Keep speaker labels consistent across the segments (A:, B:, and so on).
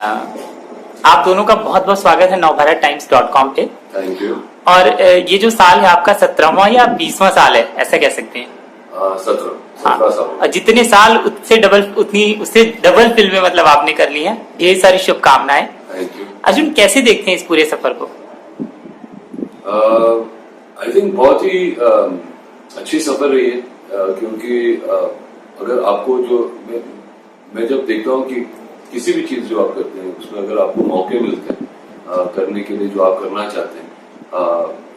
A: आप दोनों का बहुत बहुत स्वागत है नवभारत-टाइम्स.com पे।
B: Thank you.
A: और ये जो साल है आपका 17वां या 20वां साल है, ऐसा कह सकते हैं?
B: 17 साल।
A: जितने साल उससे डबल फिल्में मतलब आपने कर ली हैं। ढेर सारी शुभकामनाएं।
B: Thank you.
A: अर्जुन, कैसे देखते हैं इस पूरे सफर को?
B: आई थिंक बहुत ही अच्छी सफर रही है, क्योंकि अगर आपको जो मैं जब देखता हूँ कि किसी भी चीज जो आप करते हैं उसमें अगर आपको मौके मिलते हैं करने के लिए जो आप करना चाहते हैं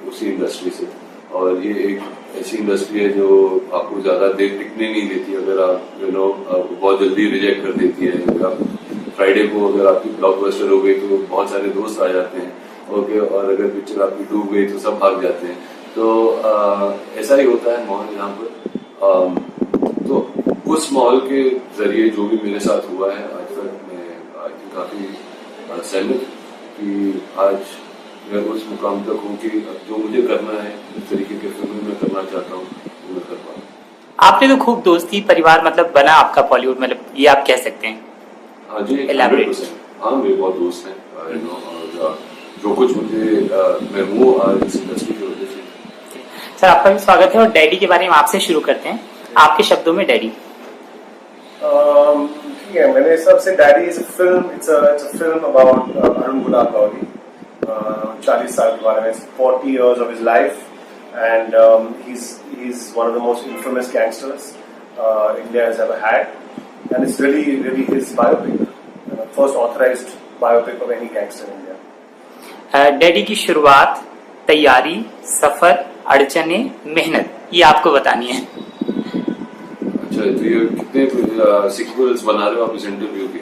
B: उसी इंडस्ट्री से, और ये एक ऐसी इंडस्ट्री है जो आपको ज्यादा देर टिकने नहीं देती। अगर आप बहुत जल्दी रिजेक्ट कर देती है। अगर आप फ्राइडे को अगर आपकी ब्लॉकबस्टर हो गई तो बहुत सारे दोस्त आ जाते हैं, ओके, और अगर पिक्चर आपकी डूब गई तो सब भाग जाते हैं। तो ऐसा ही होता है माहौल यहाँ पर। तो उस माहौल के जरिए जो भी मेरे साथ हुआ है आज तक, मैं आई थिंक काफी सहमत कि आज मैं उस मुकाम तक हूँ कि जो मुझे करना है, जिस तरीके की फिल्में मैं करना चाहता हूँ वो मैं कर पाऊँ।
A: आपने तो खूब दोस्ती परिवार मतलब बना आपका बॉलीवुड, मतलब ये आप कह सकते हैं?
B: हाँ जी, 100%। हाँ, मेरे बहुत दोस्त हैं और जो कुछ मुझे मैं हूँ आज इस इंडस्ट्री की वजह से।
A: सर, आपका भी स्वागत है। और डैडी के बारे में आपसे शुरू करते हैं, आपके शब्दों में डैडी।
C: ठीक है, मेरे हिसाब से Daddy is a film about Arun Gulab Gawli. 40 साल के बारे में, 40 years of his life, and he's one of the most infamous gangsters India has ever had, and it's really his biopic, first authorized biopic of any gangster in India.
A: Daddy की शुरुआत, तैयारी, सफर, अड़चने, मेहनत, ये आपको बतानी है।
B: अच्छा, तो ये कितने सीक्वल्स बना रहे हो आप इस इंटरव्यू के?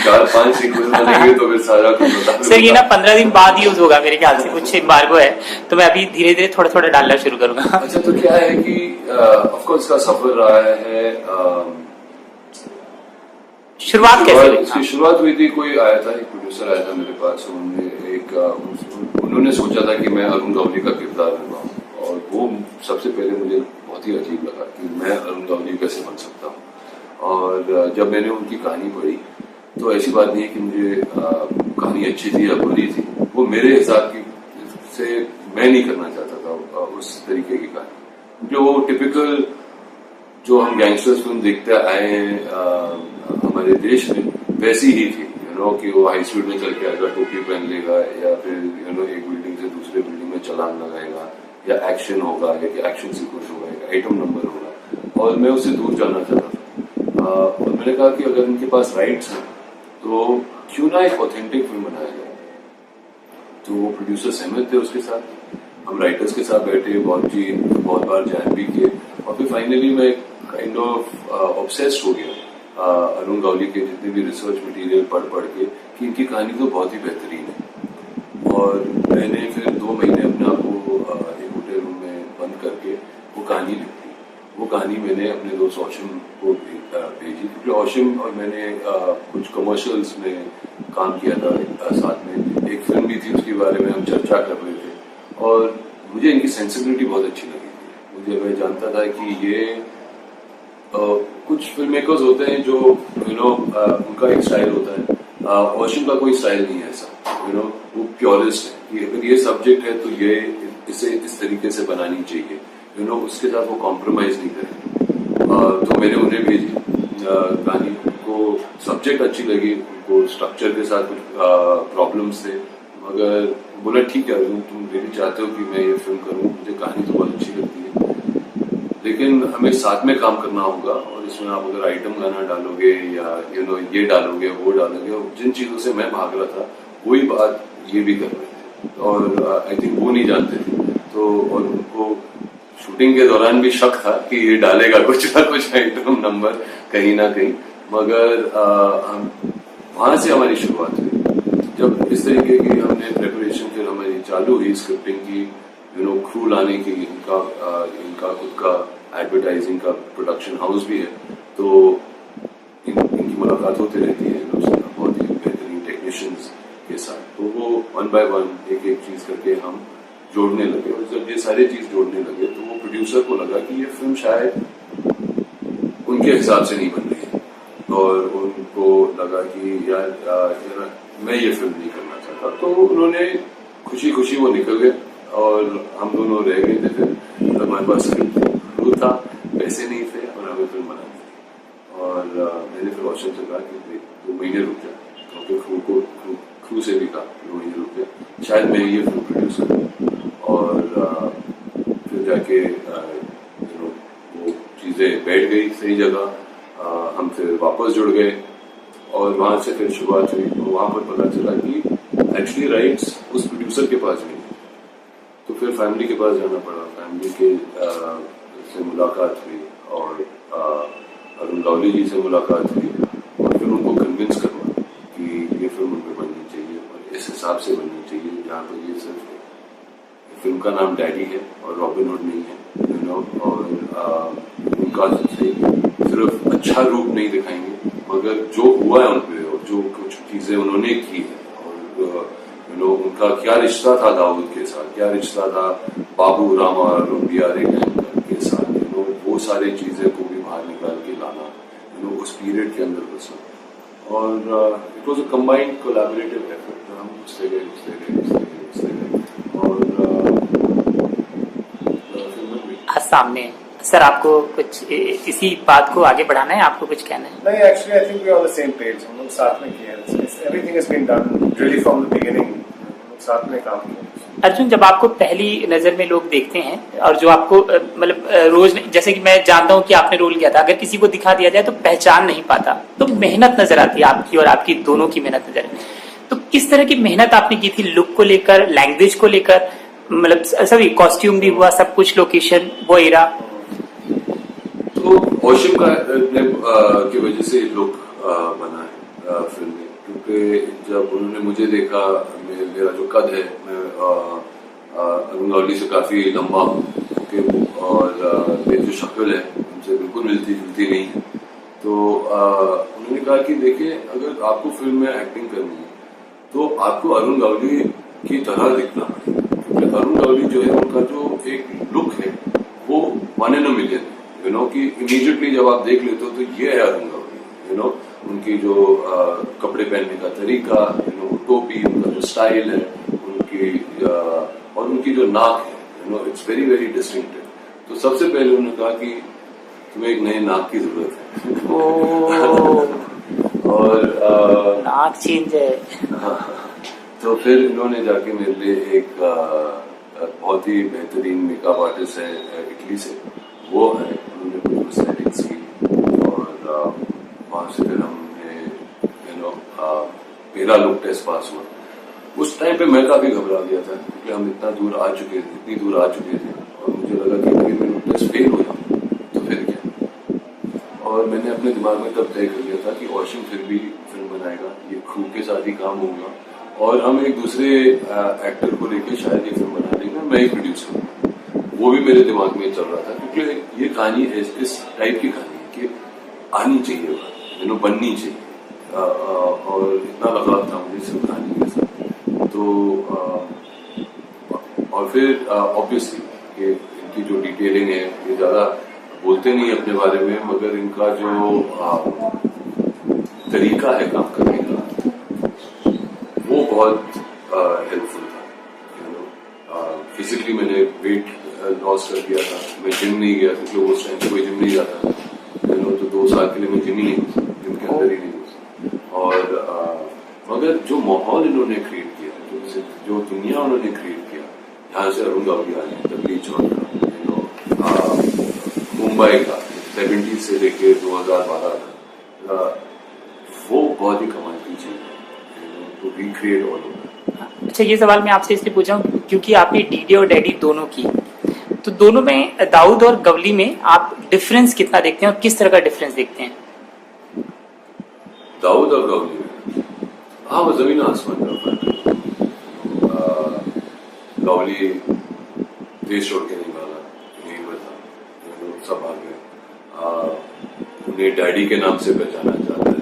B: 4-5 सीक्वल्स बनेंगे तो फिर सारा कुछ बता दो।
A: सर, ये ना 15 दिन बाद यूज होगा मेरे ख्याल से, कुछ एम्बार्गो है, तो मैं अभी धीरे धीरे थोड़ा थोड़ा डालना शुरू करूंगा।
B: अच्छा, तो क्या है कि ऑफ कोर्स का सफर रहा है।
A: शुरुआत कैसे हुई?
B: इसकी शुरुआत हुई थी, कोई आया था, एक प्रोड्यूसर आया था मेरे पास। उन्होंने सोचा था कि मैं अरुण गावली का किरदार निभाऊं, और वो सबसे पहले मुझे बहुत ही अजीब लगा कि मैं अरुण गावली कैसे बन सकता हूँ। और जब मैंने उनकी कहानी पढ़ी तो ऐसी बात नहीं है कि मुझे कहानी अच्छी थी या बुरी थी, वो मेरे हिसाब की से मैं नहीं करना चाहता था उस तरीके की कहानी। जो टिपिकल जो हम गैंगस्टर्स फिल्म देखते आए हैं हमारे देश में, वैसी ही थी। कि वो हाई स्पीड में चल के आएगा, टोपी पहन लेगा, या फिर एक बिल्डिंग से दूसरे बिल्डिंग में चलान लगाएगा, या एक्शन होगा, या एक्शन सीक्वेंस होगा, एक आइटम नंबर होगा, और मैं उससे दूर जाना चाहता था। और मैंने कहा कि अगर उनके पास राइट्स हैं तो क्यों ना एक ऑथेंटिक फिल्म बनाया जाए। तो वो प्रोड्यूसर सहमत थे उसके साथ, हम राइटर्स के साथ बैठे, बहुत बार जैम भी किए, और फिर फाइनली मैं काइंड ऑफ ऑब्सेस्ड हो गया अरुण गावली के जितने भी रिसर्च मटेरियल पढ़ के कि इनकी कहानी तो बहुत ही बेहतरीन है। और मैंने फिर 2 महीने अपने आप को एक होटल रूम में बंद करके वो कहानी लिख दी। वो कहानी मैंने अपने दोस्त औशिम को भेजी, क्योंकि औशिम और मैंने कुछ कमर्शियल्स में काम किया था साथ में। एक फिल्म भी थी, उसके बारे में हम चर्चा कर रहे थे, और मुझे इनकी सेंसिबिलिटी बहुत अच्छी लगी थी। मैं जानता था कि ये कुछ फिल्म मेकर्स होते हैं जो उनका एक स्टाइल होता है। औशिम का कोई स्टाइल नहीं है ऐसा। वो प्योरिस्ट है कि अगर ये सब्जेक्ट है तो ये इसे इस तरीके से बनानी चाहिए। उसके साथ वो कॉम्प्रोमाइज नहीं करेंगे। तो मैंने उन्हें भेजी कहानी को, सब्जेक्ट अच्छी लगी उनको, स्ट्रक्चर के साथ कुछ प्रॉब्लम्स थे, मगर बोला ठीक है तुम मेरी चाहते हो कि मैं ये फिल्म करूँ, मुझे कहानी तो बहुत अच्छी लगती है, लेकिन हमें साथ में काम करना होगा। और इसमें आप अगर आइटम गाना डालोगे या ये डालोगे वो डालोगे, और जिन चीजों से मैं भाग रहा था वही बात ये भी कर रहे थे, और आई थिंक वो नहीं जानते थे। तो और उनको शूटिंग के दौरान भी शक था कि ये डालेगा कुछ ना कुछ आइटम नंबर कहीं ना कहीं, मगर वहां से हमारी शुरुआत हुई। जब इस तरीके की हमने प्रिपरेशन फिर हमारी चालू हुई स्क्रिप्टिंग की, क्रू लाने की, इनका खुद का एडवर्टाइजिंग का प्रोडक्शन हाउस भी है, तो इनकी मुलाकात होती रहती है बहुत ही बेहतरीन टेक्नीशियंस के साथ। तो वो 1 by 1 एक चीज करके हम जोड़ने लगे, और जब ये सारी चीज जोड़ने लगे तो वो प्रोड्यूसर को लगा कि ये फिल्म शायद उनके हिसाब से नहीं बन रही है, और उनको लगा कि यार मैं ये फिल्म नहीं करना चाहता, तो उन्होंने खुशी खुशी वो निकल गए और हम दोनों रह गए थे। फिर हमारे पास क्रू था, पैसे नहीं थे और हमें फिल्म बनानी थी। और मैंने फिर रोशन से कहा कि 2 महीने रुक जाए, क्योंकि क्रू से भी कहा 2 महीने रुक जाए, शायद मैं ये फिल्म प्रोड्यूस करूँ। और फिर जाके वो चीज़ें बैठ गई सही जगह, हम फिर वापस जुड़ गए और वहां से फिर शुरुआत हुई। तो वहां पर पता चला कि एक्चुअली राइट्स उस प्रोड्यूसर के पास नहीं है, तो फिर फैमिली के पास जाना पड़ा। फैमिली के से मुलाकात हुई और अरुण गावली जी से मुलाकात हुई और फिर उनको कन्विंस करना कि ये फिल्म उन पर बननी चाहिए और इस हिसाब से बननी चाहिए जहाँ पर ये सिर्फ फिल्म का नाम डैडी है और रॉबिन हुड नहीं है, यू नो। और उनका सिर्फ अच्छा रूप नहीं दिखाएंगे, मगर जो हुआ है उनपे और जो कुछ चीजें उन्होंने की है और यू नो उनका क्या रिश्ता था दाऊद के साथ, क्या रिश्ता था बाबू रामा और बियारे के साथ, यू नो वो सारी चीजें को भी बाहर निकाल के लाना, यू नो उस पीरियड के अंदर बसना। और it was a combined collaborative effort. हम उससे गए और
A: आज सामने है। सर आपको कुछ इसी बात को आगे बढ़ाना है, आपको कुछ कहना है?
C: नहीं, actually I think we are on the same page. हम लोग साथ में किए, everything has been done really from the beginning, साथ में काम किया।
A: अर्जुन, जब आपको पहली नजर में लोग देखते हैं और जो आपको मतलब रोज, जैसे कि मैं जानता हूं कि आपने रोल किया था, अगर किसी को दिखा दिया जाए तो पहचान नहीं पाता, तो मेहनत नजर आती है आपकी और आपकी दोनों की मेहनत नजर। तो किस तरह की मेहनत आपने की थी लुक को लेकर, लैंग्वेज को लेकर, मतलब सभी कॉस्ट्यूम भी हुआ, सब कुछ, लोकेशन वो एरा?
B: तो औशिम का की वजह से लुक बना है फिल्म में, क्योंकि जब उन्होंने मुझे देखा, मेरा जो कद है, मैं अरुण गावली से काफी लंबा हूँ और मेरी जो शक्ल है उनसे बिल्कुल मिलती जुलती नहीं है। तो उन्होंने कहा कि देखिए, अगर आपको फिल्म में एक्टिंग करनी है तो आपको अरुण गावली की तरह दिखना पड़ेगा, क्योंकि अरुण गावली जो है उनका जो एक लुक है वो 1 in a million है, यू नो कि इमीडिएटली जब आप देख लेते हो तो ये है अरुण गावली, यू नो। उनकी जो कपड़े पहनने का तरीका, यू नो टोपी, उनका जो स्टाइल है, उनकी और उनकी जो नाक है, you know it's very very distinctive. तो सबसे पहले उन्होंने कहा कि तुम्हें एक नए नाक की जरूरत है और
A: नाक चेंज है।
B: तो फिर इन्होंने जाके मेरे लिए एक बहुत ही बेहतरीन मेकअप आर्टिस्ट है इटली से, वो है, उन्होंने कुछ सेटिंग्स की और वहाँ से फिर हमने यू नो मेरा लुक टेस्ट पास हुआ। उस टाइम पे मैं काफी घबरा गया था, क्योंकि हम इतनी दूर आ चुके थे और मुझे लगा कि अगर मैं लुक टेस्ट फेल हो जाऊँ तो फिर क्या। और मैंने अपने दिमाग में तब तय कर लिया था कि औशिम फिर भी फिल्म बनाएगा, ये क्रू के साथ ही काम होगा और हम एक दूसरे एक्टर को लेकर शायद ये फिल्म बना देंगे, मैं ही प्रोड्यूसर हूँ। वो भी मेरे दिमाग में चल रहा था, क्योंकि ये कहानी इस टाइप की कहानी है कि आनी चाहिए, यू नो बननी चाहिए, और इतना लगाव था मुझे सिर्फ कहानी के साथ। तो और फिर ऑब्वियसली कि इनकी जो डिटेलिंग है, ये ज्यादा बोलते नहीं अपने बारे में, मगर इनका जो तरीका है काम करने का वो बहुत हेल्पफुल था, यू नो। फिजिकली मैंने वेट लॉस कर दिया था, मैं जिम नहीं गया, क्योंकि उस टाइम पे कोई जिम नहीं जाता, यू नो। तो 2 साल के लिए मैं जिम ही नहीं घुसा, जिम के अंदर ही नहीं घुसा। और मगर जो माहौल इन्होंने क्रिएट किया, जो दुनिया उन्होंने क्रिएट किया, यहाँ से अरुण गावली आए, तबली चौक का, यू नो मुंबई का 70 से लेके 2012 तक, वो बहुत ही कमाल की चीज है, टू रिक्रिएट ऑल ओवर।
A: अच्छा, ये सवाल मैं आपसे इसलिए पूछा हूँ क्योंकि आपने डीडी और डैडी दोनों की, तो दोनों में दाऊद और गवली में आप डिफरेंस कितना देखते हैं और किस तरह का डिफरेंस देखते हैं?
B: दाऊद और गवली में हाँ, वो जमीन आसमान का फर्क है। गवली देश छोड़ के नहीं भागा, यही बता, सब आ गए, उन्हें डैडी के नाम से पहचाना जाता है,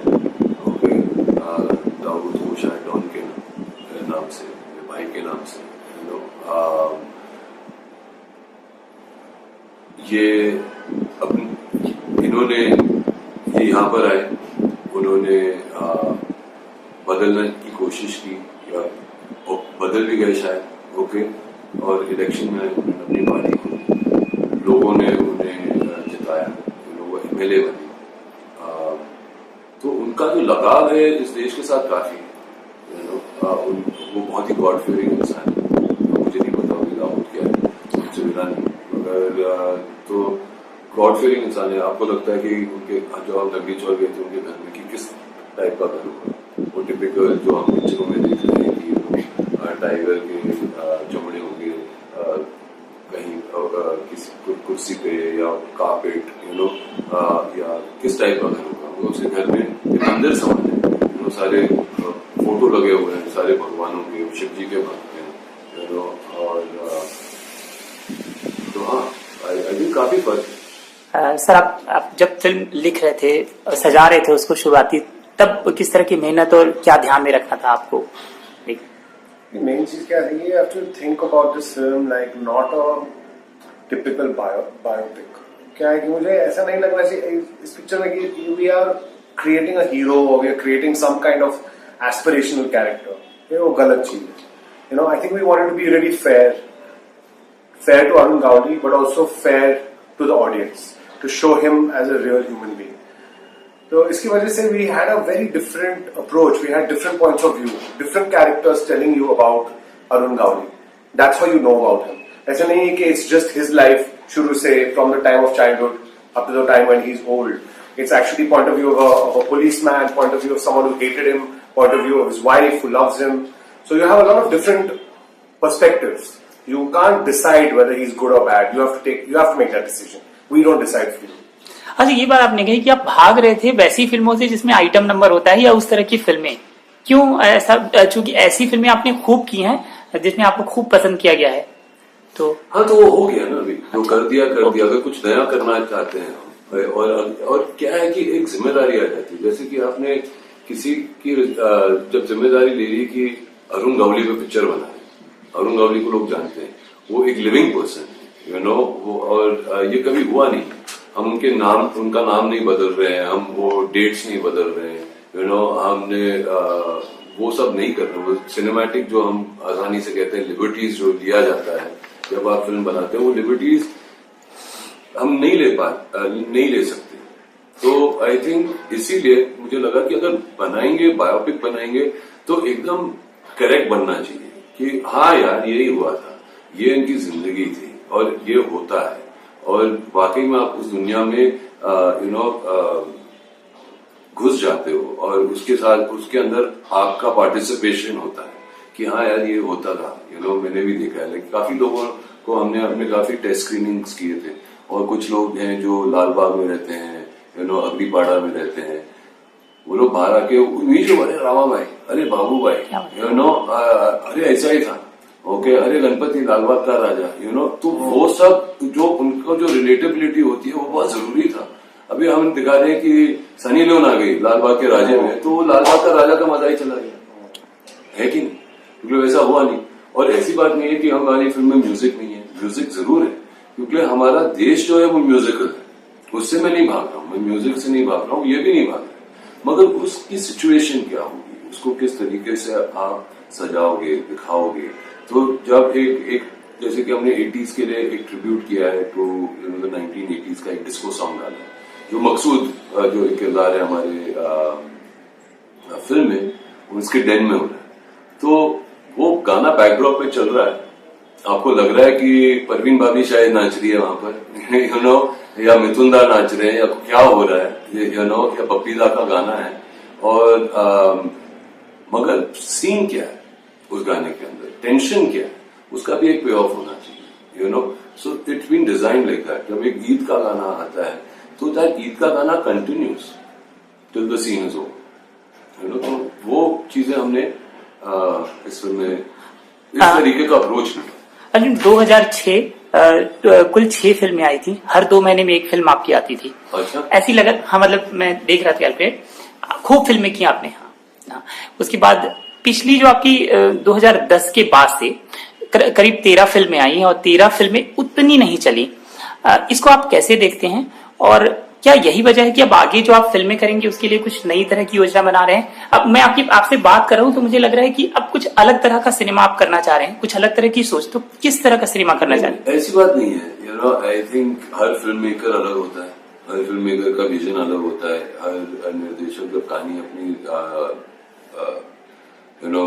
B: दाऊद को शायद डॉन के नाम से, भाई के नाम से, यू नो। ये अब इन्होंने ये यहाँ पर आए उन्होंने बदलने की कोशिश की या बदल भी गए शायद, ओके, और इलेक्शन में अपनी पार्टी को लोगों ने उन्हें जिताया, लोग MLA बने। तो उनका जो लगाव है इस देश के साथ काफी है, वो बहुत ही गॉड फेयरिंग इंसान है। मुझे नहीं पता विदाउट क्या है, मुझसे मिला नहीं, मगर तो गॉड फेयरिंग इंसान है। आपको लगता है कि उनके जो हम नगरी चौर गए थे उनके घर में कि किस टाइप का घर होगा, वो टिपिकल जो हम पिक्चरों में देख रहे हैं कि टाइगर के चमड़े होंगे कहीं किसी कुर्सी पे या कारपेट या किस टाइप का घर होगा। वो उसके घर में एक मंदिर समझ है, सारे फोटो लगे हुए हैं सारे भगवानों के, शिव जी के भक्त हैं, और तो हाँ आई थिंक काफी फर्क है।
A: सर आप जब फिल्म लिख रहे थे, सजा रहे थे उसको शुरुआती, तब किस तरह की मेहनत और क्या ध्यान में रखना था आपको?
C: मेन चीज क्या है, you have to think about this film like not a typical biopic. क्या है कि मुझे ऐसा नहीं लग रहा है इस पिक्चर में कि we are creating a hero or we are creating some kind of aspirational character. ये वो गलत चीज है। I think we wanted to be really fair to Arun Gowdy, but also fair to the audience, to show him as a real human being. तो इसकी वजह से we had a very different approach, we had different points of view, different characters telling you about Arun Gowdy. That's how you know about him. ऐसा नहीं है कि it's just his life शुरू से from the time of childhood up to the time when he's old. It's actually point of view of a policeman, point of view of someone who hated him, point of view of his wife who loves him. So you have a lot of different perspectives. You can't decide whether he's good or bad. You have to make that decision. We don't decide for you.
A: अच्छा, ये बात आपने कही कि आप भाग रहे थे वैसी फिल्मों से जिसमें आइटम नंबर होता है या उस तरह की फिल्में, क्यों ऐसा? चूंकि ऐसी फिल्में आपने खूब की हैं जिसमें आपको खूब पसंद किया गया है, तो
B: हाँ, तो वो हो गया ना अभी, जो कर दिया अगर कुछ नया करना चाहते हैं और क्या है कि एक जिम्मेदारी आ जाती है। जैसे कि आपने किसी की जब जिम्मेदारी ले ली कि अरुण गवली पे पिक्चर बना है, अरुण गवली को लोग जानते हैं, वो एक लिविंग पर्सन है, वो, और ये कभी हुआ नहीं। हम उनका नाम नहीं बदल रहे हैं, हम वो डेट्स नहीं बदल रहे हैं, हमने वो सब नहीं कर रहे। वो सिनेमैटिक जो हम आसानी से कहते हैं लिबर्टीज जो लिया जाता है जब आप फिल्म बनाते हैं, वो लिबर्टीज हम नहीं ले सकते। तो आई थिंक इसीलिए मुझे लगा कि अगर बनाएंगे, बायोपिक बनाएंगे तो एकदम करेक्ट बनना चाहिए कि हाँ यार यही हुआ था, ये इनकी जिंदगी थी और ये होता है, और वाकई में आप उस दुनिया में घुस जाते हो और उसके साथ उसके अंदर आपका पार्टिसिपेशन होता है कि हाँ यार ये होता था, मैंने भी देखा है। लेकिन काफी लोगों को हमने काफी टेस्ट स्क्रीनिंग्स किए थे, और कुछ लोग हैं जो लाल बाग में रहते हैं, अग्निपाड़ा में रहते हैं, वो लोग बाहर आके अरे रामा भाई, अरे बाबू भाई, अरे ऐसा ही था, ओके, अरे गणपति लालबाग का राजा, तो वो सब जो उनको जो रिलेटेबिलिटी होती है वो बहुत जरूरी था। अभी हम दिखा रहे हैं कि सनी लियोन आ गई लालबाग के राजे में, तो लालबाग का राजा का मजा ही चला गया, है कि नहीं? क्योंकि वैसा हुआ नहीं। और ऐसी बात नहीं है कि हमारी फिल्म में म्यूजिक नहीं है, म्यूजिक जरूर है, क्योंकि हमारा देश जो है वो म्यूजिकल है। उससे मैं नहीं भाग रहा हूँ, मैं म्यूजिक से नहीं भाग रहा हूँ, ये भी नहीं भाग रहा, मगर उसकी सिचुएशन क्या होगी, उसको किस तरीके से आप सजाओगे, दिखाओगे। तो जब एक जैसे कि हमने 80s के लिए एक ट्रिब्यूट किया है टू 1980s का एक डिस्को सॉन्ग डाला है, जो मकसूद जो एक किरदार है हमारे फिल्म में, उसके डेन में हो रहा है, तो वो गाना बैकड्रॉप पे चल रहा है, आपको लग रहा है कि परवीन भाभी शायद नाच रही है वहां पर, या मिथुन दा नाच रहे हैं, या क्या हो रहा है, या पप्पीदा का गाना है, और मगर सीन क्या है उस गाने के अंदर, टेंशन क्या है, उसका भी एक पे ऑफ होना चाहिए, so it's been design like that. जब एक गीत का गाना आता है तो दैट गीत का गाना continues till the scene is over, तो वो चीजें हमने इस फिल्म में इस तरीके का अप्रोच किया।
A: अर्जुन, 2006 कुल 6 फिल्में आई थी, हर 2 महीने में एक फिल्म आपकी आती थी।
B: अच्छा,
A: ऐसी लगा, हाँ, मतलब मैं देख रहा था कैलकुलेट, खूब फिल्में की आपने। हाँ, उसके बाद पिछली जो आपकी 2010 के बाद से करीब 13 फिल्में आई हैं, और 13 फिल्में उतनी नहीं चली। इसको आप कैसे देखते हैं, और क्या यही वजह है कि अब आगे जो आप फिल्में करेंगे उसके लिए कुछ नई तरह की योजना बना रहे हैं? अब मैं आपसे बात कर रहा हूं तो मुझे लग रहा है कि अब कुछ अलग तरह का सिनेमा आप करना चाह रहे हैं, कुछ अलग तरह की सोच। तो किस तरह का सिनेमा करना चाह रहे हैं?
B: ऐसी बात नहीं है, you know, I think her film maker अलग होता है, हर फिल्म मेकर का विजन अलग होता है, हर निर्देशक जब कहानी अपनी यू नो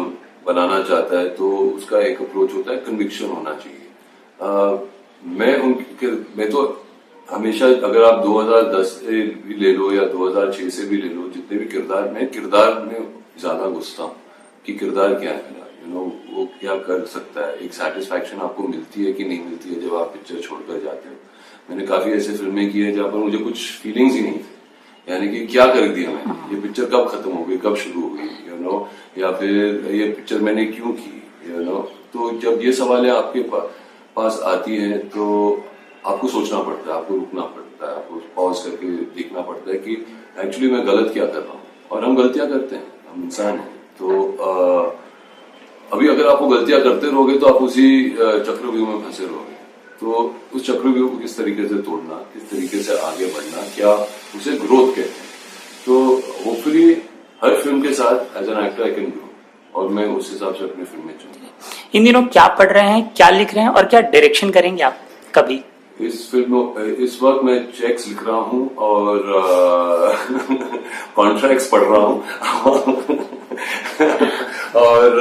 B: बनाना चाहता है तो उसका एक अप्रोच होता है, कन्विक्शन होना चाहिए। मैं तो हमेशा, अगर आप 2010 से भी ले लो या 2006 से भी ले लो, जितने भी किरदार में ज्यादा घुसता हूँ कि किरदार क्या है मेरा, यू नो, वो क्या कर सकता है, एक सेटिस्फैक्शन आपको मिलती है कि नहीं मिलती है जब आप पिक्चर छोड़कर जाते हो। मैंने काफी ऐसे फिल्में की है जहां पर मुझे कुछ फीलिंग्स ही नहीं थी, यानी कि क्या कर दिया मैंने, ये पिक्चर कब खत्म हो गई, कब शुरू हो गई, यू नो, या फिर ये पिक्चर मैंने क्यों की, यू नो। तो जब ये सवालें आपके पास आती हैं तो आपको सोचना पड़ता है, आपको रुकना पड़ता है, आपको पॉज करके देखना पड़ता है कि एक्चुअली मैं गलत क्या कर रहा हूँ। और हम गलतियां करते हैं, हम इंसान हैं। तो अभी अगर आपको गलतियां करते रहोगे तो आप उसी चक्रव्यूह में फंसे रहोगे। तो उस चक्रव्यूह को किस तरीके से तोड़ना, किस तरीके से आगे बढ़ना, क्या उसे ग्रोथ कहते हैं। तो होपफुली हर फिल्म के साथ as an actor I can grow, और मैं उस हिसाब से अपनी फिल्में चुनूंगा।
A: इन दिनों क्या पढ़ रहे हैं, क्या लिख रहे हैं और क्या डायरेक्शन करेंगे आप कभी?
B: इस वक्त मैं चेक्स लिख रहा हूँ और कॉन्ट्रैक्ट्स पढ़ रहा हूँ और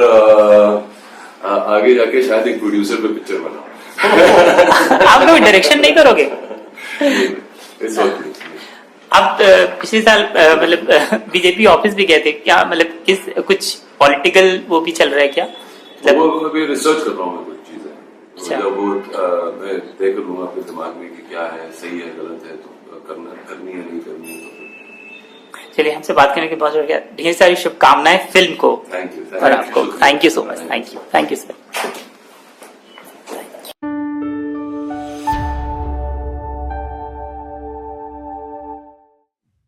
B: आगे जाके शायद एक प्रोड्यूसर पे पिक्चर बनाऊं।
A: आप कभी डायरेक्शन नहीं करोगे?
B: इस वक्त नहीं।
A: आप पिछले साल मतलब बीजेपी ऑफिस भी गए थे क्या? मतलब कुछ पॉलिटिकल वो भी चल रहा है क्या?
B: वो अभी रिसर्च कर रहा हूँ मैं कुछ चीजें, तो
A: अच्छा।
B: जब वो मैं तय कर लूंगा अपने दिमाग में कि क्या है, सही है, गलत है, तो करनी है, नहीं करनी है। तो
A: चलिए, हमसे बात करने के बहुत शुक्रिया। ढेर सारी शुभकामनाएं फिल्म को
B: थैंक यू
A: और आपको। Thank you so much. Thank you sir.